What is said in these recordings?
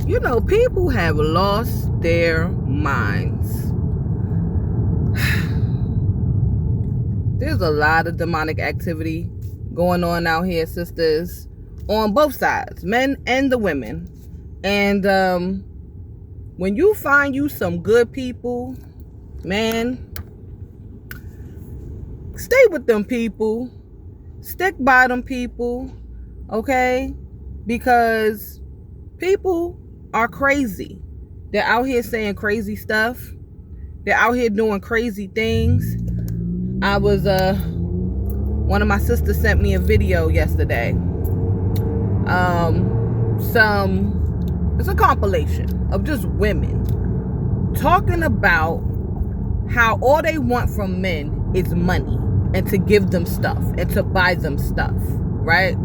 People have lost their minds. There's a lot of demonic activity going on out here, sisters, on both sides, men and the women. And when you find you some good people, man, stay with them people. Stick by them people, okay? Because people are crazy. They're out here saying crazy stuff. They're out here doing crazy things. I was, one of my sisters sent me a video yesterday. It's a compilation of just women talking about how all they want from men is money and to give them stuff and to buy them stuff, right?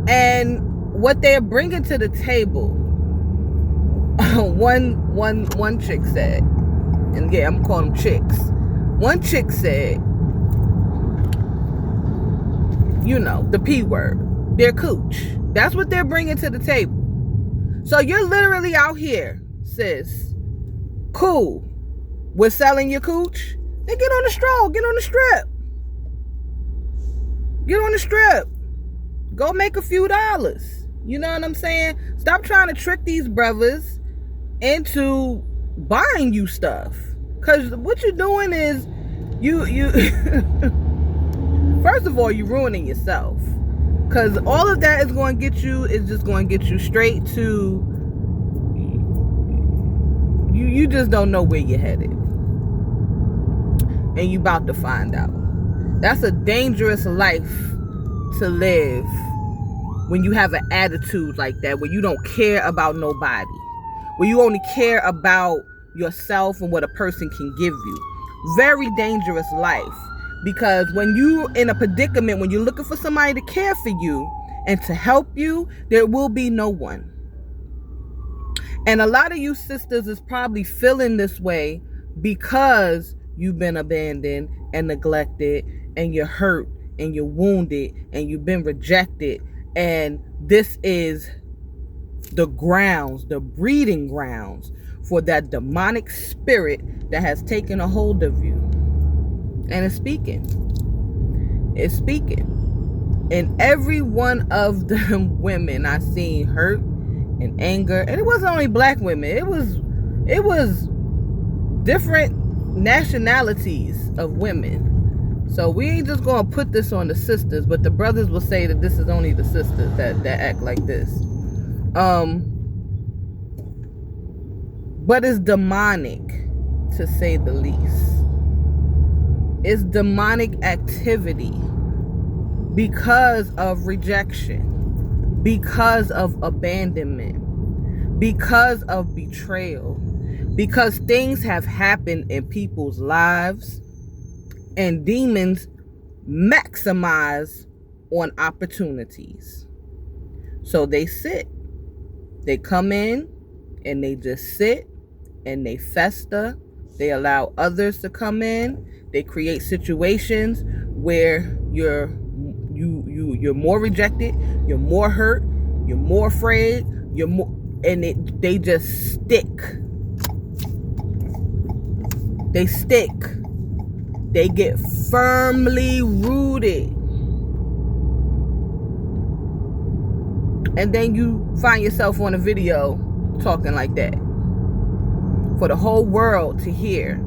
And what they're bringing to the table, one chick said, and yeah, I'm calling them chicks. One chick said, the P word, their cooch. That's what they're bringing to the table. So you're literally out here, sis, cool, with selling your cooch. Then get on the stroll, get on the strip. Get on the strip. Go make a few dollars. You know what I'm saying? Stop trying to trick these brothers into buying you stuff. Because what you're doing is you first of all, you're ruining yourself. Because all of that is going to get you straight to, you just don't know where you're headed. And you about to find out. That's a dangerous life to live when you have an attitude like that, where you don't care about nobody, where you only care about yourself and what a person can give you. Very dangerous life, because when you're in a predicament, when you're looking for somebody to care for you and to help you, there will be no one. And a lot of you sisters is probably feeling this way because you've been abandoned and neglected, and you're hurt and you're wounded and you've been rejected. And this is the grounds, the breeding grounds for that demonic spirit that has taken a hold of you. And it's speaking. It's speaking. And every one of them women I seen hurt and anger. And it wasn't only black women. It was different nationalities of women. So we ain't just gonna put this on the sisters, but the brothers will say that this is only the sisters that act like this. But it's demonic, to say the least. It's demonic activity because of rejection, because of abandonment, because of betrayal, because things have happened in people's lives. And demons maximize on opportunities. So they sit. They come in and they just sit and they fester. They allow others to come in. They create situations where you're more rejected, you're more hurt, you're more afraid, they just stick. They stick. They get firmly rooted. And then you find yourself on a video talking like that. For the whole world to hear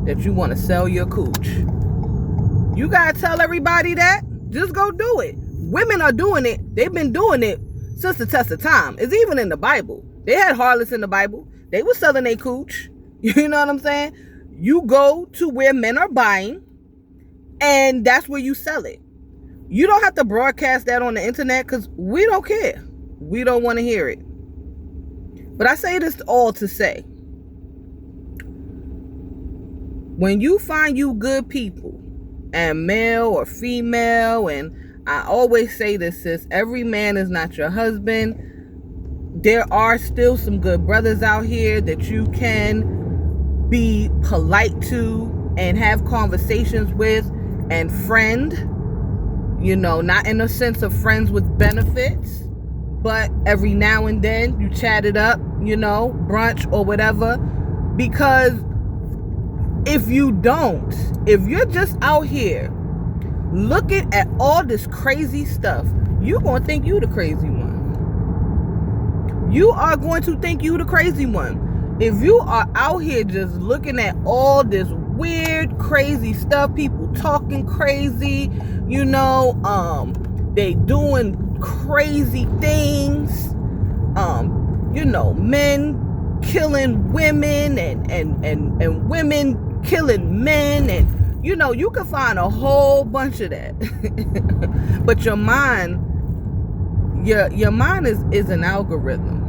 that you want to sell your cooch. You got to tell everybody that. Just go do it. Women are doing it. They've been doing it since the test of time. It's even in the Bible. They had harlots in the Bible. They were selling their cooch. You know what I'm saying? You go to where men are buying, and that's where you sell it. You don't have to broadcast that on the internet because we don't care. We don't want to hear it. But I say this all to say, when you find you good people, and male or female, and I always say this, sis, every man is not your husband. There are still some good brothers out here that you can be polite to and have conversations with and friend, not in a sense of friends with benefits, but every now and then you chat it up, brunch or whatever. Because if you're just out here looking at all this crazy stuff, you're going to think you the crazy one. You are going to think you the crazy one. If you are out here just looking at all this weird, crazy stuff, people talking crazy, they doing crazy things, men killing women and women killing men, and you can find a whole bunch of that. But your mind is an algorithm.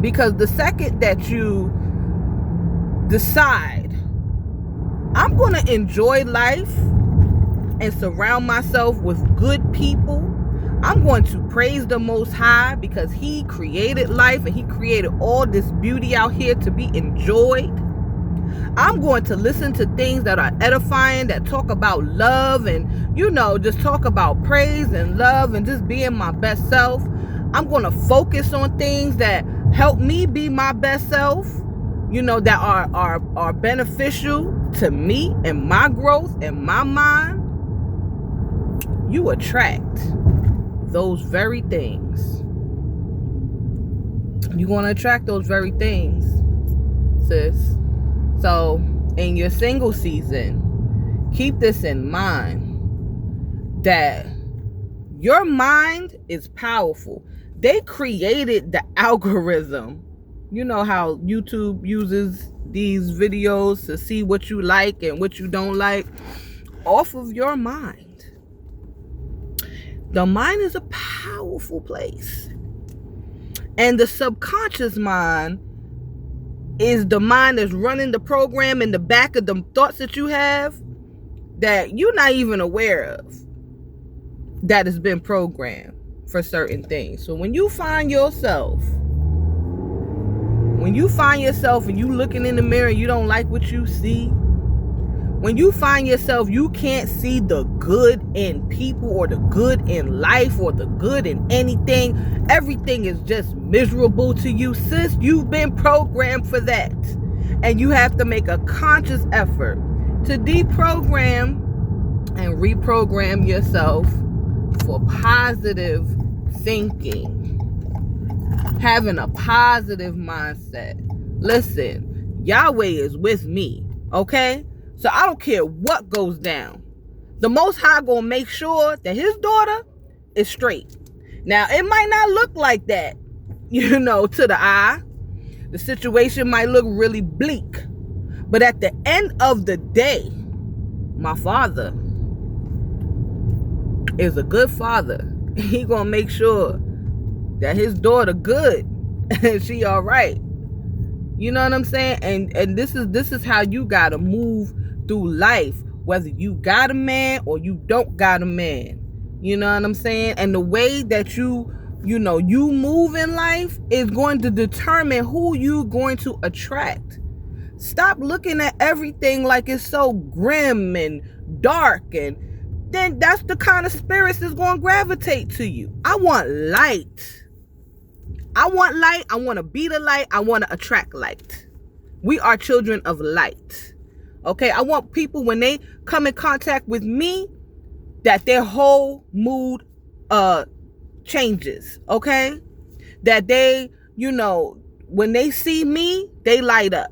Because the second that you decide, I'm going to enjoy life and surround myself with good people, I'm going to praise the Most High because He created life and He created all this beauty out here to be enjoyed. I'm going to listen to things that are edifying, that talk about love and, just talk about praise and love and just being my best self. I'm going to focus on things that help me be my best self, that are beneficial to me and my growth and my mind. You attract those very things. You're going to attract those very things, sis. So, in your single season, keep this in mind, that your mind is powerful. They created the algorithm. You know how YouTube uses these videos to see what you like and what you don't like off of your mind. The mind is a powerful place. And the subconscious mind is the mind that's running the program in the back of the thoughts that you have that you're not even aware of, that has been programmed for certain things. So when you find yourself and you looking in the mirror and you don't like what you see, when you find yourself you can't see the good in people or the good in life or the good in anything, everything is just miserable to you, sis, you've been programmed for that. And you have to make a conscious effort to deprogram and reprogram yourself for positive thinking, having a positive mindset. Listen, Yahweh is with me, okay? So I don't care what goes down. The Most High gonna make sure that His daughter is straight. Now, it might not look like that, to the eye. The situation might look really bleak. But at the end of the day, my Father is a good Father. He gonna make sure that His daughter good and she all right. You know what I'm saying? And this is how you gotta move through life, whether you got a man or you don't got a man. You know what I'm saying? And the way that you move in life is going to determine who you're going to attract. Stop looking at everything like it's so grim and dark, and then that's the kind of spirits that's going to gravitate to you. I want light. I want to be the light. I want to attract light. We are children of light. Okay, I want people, when they come in contact with me, that their whole mood changes, okay? That they, when they see me, they light up.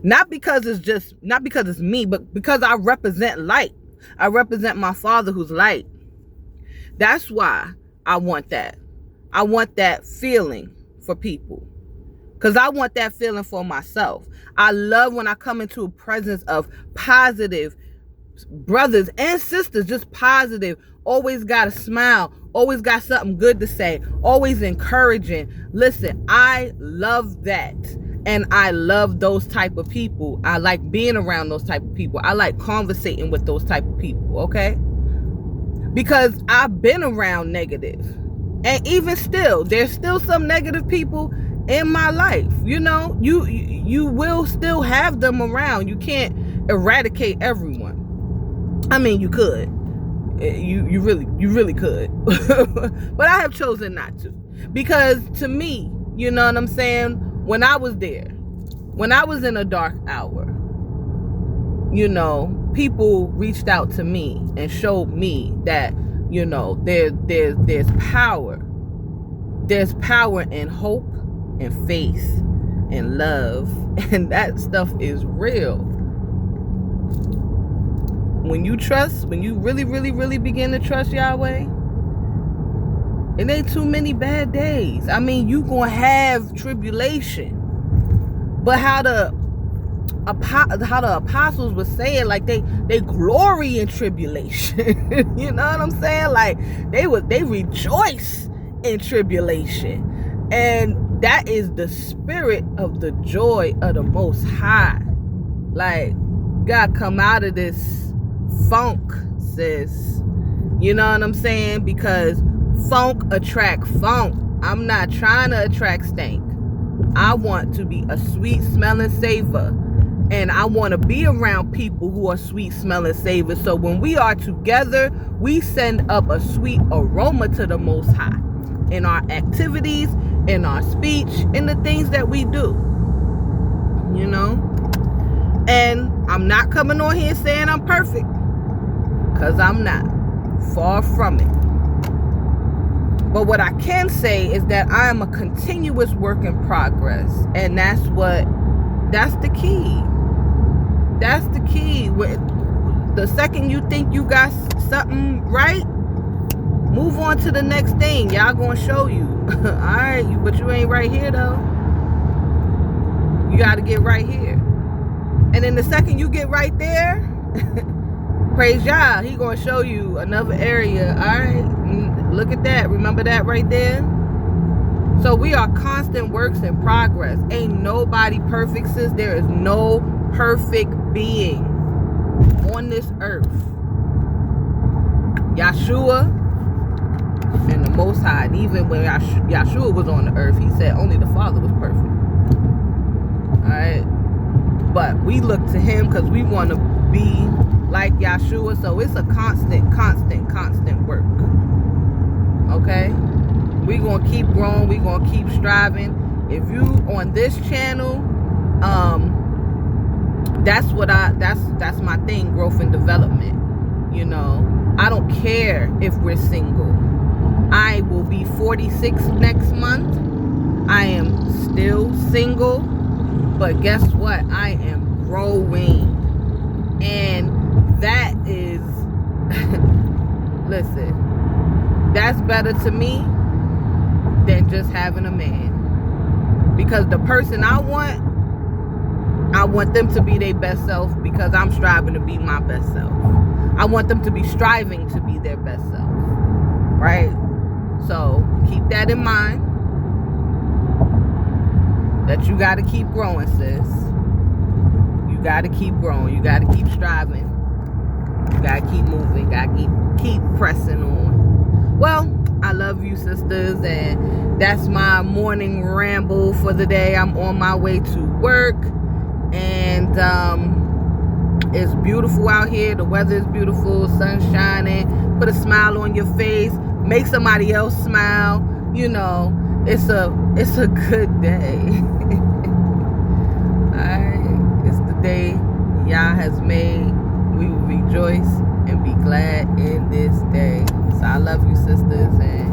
Not because it's me, but because I represent light. I represent my Father who's light. That's why I want that. I want that feeling for people. Because I want that feeling for myself. I love when I come into a presence of positive brothers and sisters, just positive, always got a smile, always got something good to say, always encouraging. Listen, I love that. And I love those type of people. I like being around those type of people. I like conversating with those type of people, okay? Because I've been around negative. And even still, there's still some negative people in my life. You will still have them around. You can't eradicate everyone. I mean, you could. you really could. But I have chosen not to, because to me, you know what I'm saying, when I was there, when I was in a dark hour, you know, people reached out to me and showed me that, you know, there's power. There's power in hope and faith and love, and that stuff is real. When you trust, when you really begin to trust Yahweh, it ain't too many bad days. I mean, you gonna have tribulation, but how the apostles were saying, like, they glory in tribulation. You know what I'm saying? Like, they rejoice in tribulation, and that is the spirit of the joy of the Most High. Like, you gotta come out of this funk, sis. You know what I'm saying? Because funk attract funk. I'm not trying to attract stank. I want to be a sweet smelling savor, and I want to be around people who are sweet smelling savors. So when we are together, we send up a sweet aroma to the Most High in our activities, in our speech, in the things that we do. You know? And I'm not coming on here saying I'm perfect, because I'm not. Far from it. But what I can say is that I am a continuous work in progress. And that's the key. That's the key. The second you think you got something right, move on to the next thing. Y'all gonna show you. Alright, but you ain't right here though. You gotta get right here. And then the second you get right there, praise Yah, he gonna show you another area. Alright, look at that. Remember that right there? So we are constant works in progress. Ain't nobody perfect, sis. There is no perfect being on this earth. Yahshua and the Most High. And even when Yahshua was on the earth, he said only the Father was perfect. Alright? But we look to him because we want to be like Yahshua. So it's a constant work. Okay? We're going to keep growing. We're going to keep striving. If you on this channel, that's my thing, growth and development. You know, I don't care if we're single. I will be 46 next month. I am still single, but guess what? I am growing. And that is, listen, that's better to me than just having a man. Because the person I want them to be their best self, because I'm striving to be my best self. I want them to be striving to be their best self. Right? So keep that in mind. That you got to keep growing, sis. You got to keep growing. You got to keep striving. You got to keep moving. You got to keep pressing on. Well, I love you, sisters, and that's my morning ramble for the day. I'm on my way to work, and it's beautiful out here. The weather is beautiful, sun shining. Put a smile on your face. Make somebody else smile. You know, it's a good day. Alright, it's the day Yah has made. We will rejoice and be glad in this day. So I love you, sisters, and